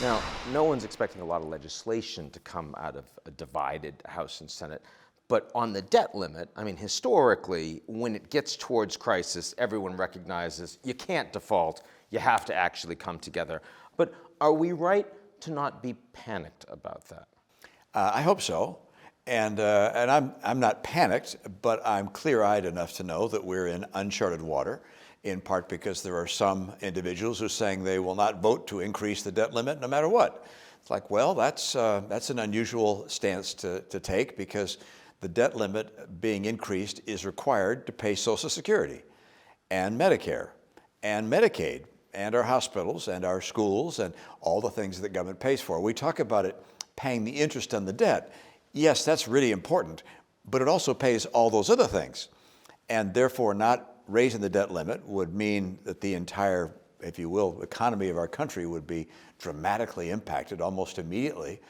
Now, no one's expecting a lot of legislation to come out of a divided House and Senate. But on the debt limit, I mean, historically, when it gets towards crisis, everyone recognizes you can't default. You have to actually come together. But are we right to not be panicked about that? I hope so. And I'm not panicked, but I'm clear-eyed enough to know that we're in uncharted water, in part because there are some individuals who are saying they will not vote to increase the debt limit no matter what. It's like, well, that's an unusual stance to take, because the debt limit being increased is required to pay Social Security and Medicare and Medicaid and our hospitals and our schools and all the things that government pays for. We talk about it paying the interest on the debt. Yes, that's really important, but it also pays all those other things. And therefore, not raising the debt limit would mean that the entire, if you will, economy of our country would be dramatically impacted almost immediately,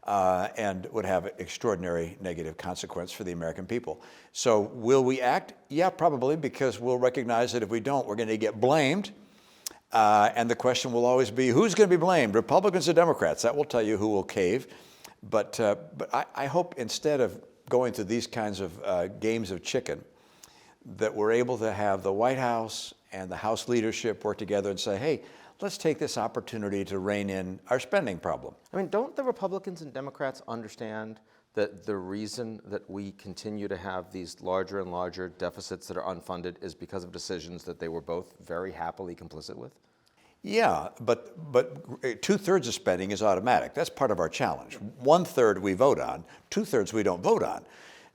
and would have extraordinary negative consequence for the American people. So will we act? Yeah, probably, because we'll recognize that if we don't, we're going to get blamed. And the question will always be, who's going to be blamed, Republicans or Democrats? That will tell you who will cave. But I hope, instead of going through these kinds of games of chicken, that we're able to have the White House and the House leadership work together and say, hey, let's take this opportunity to rein in our spending problem. I mean, don't the Republicans and Democrats understand that the reason that we continue to have these larger and larger deficits that are unfunded is because of decisions that they were both very happily complicit with? Yeah, but 2/3 of spending is automatic. That's part of our challenge. 1/3 we vote on, 2/3 we don't vote on.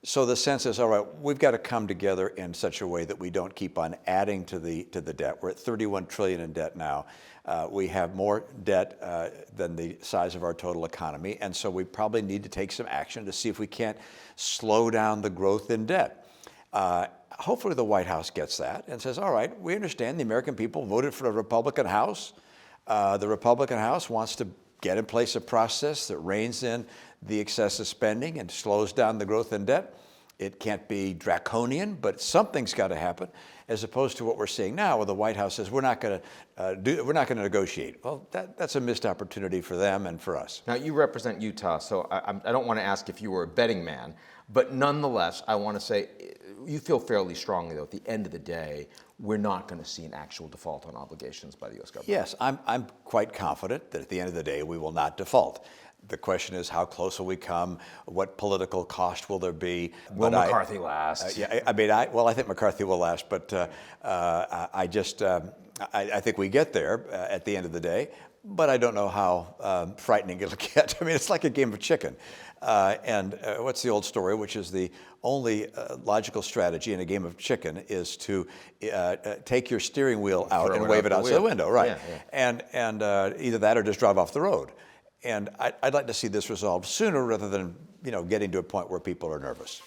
So the sense is, all right, we've got to come together in such a way that we don't keep on adding to the debt. We're at $31 trillion in debt now. We have more debt than the size of our total economy, and so we probably need to take some action to see if we can't slow down the growth in debt. Hopefully the White House gets that and says, all right, we understand the American people voted for a Republican House. The Republican House wants to get in place a process that reins in the excessive spending and slows down the growth in debt. It can't be draconian, but something's got to happen, as opposed to what we're seeing now, where the White House says we're not going to negotiate. Well, that's a missed opportunity for them and for us. Now, you represent Utah, so I don't want to ask if you were a betting man, but nonetheless, I want to say you feel fairly strongly, though, at the end of the day, we're not going to see an actual default on obligations by the U.S. government. Yes, I'm quite confident that at the end of the day, we will not default. The question is, how close will we come? What political cost will there be? Will McCarthy last? Yeah, I think McCarthy will last, but I think we get there at the end of the day. But I don't know how frightening it'll get. I mean, it's like a game of chicken. And what's the old story, which is the only logical strategy in a game of chicken is to take your steering wheel out and wave it outside the window, right? Yeah. And either that or just drive off the road. And I'd like to see this resolved sooner rather than getting to a point where people are nervous.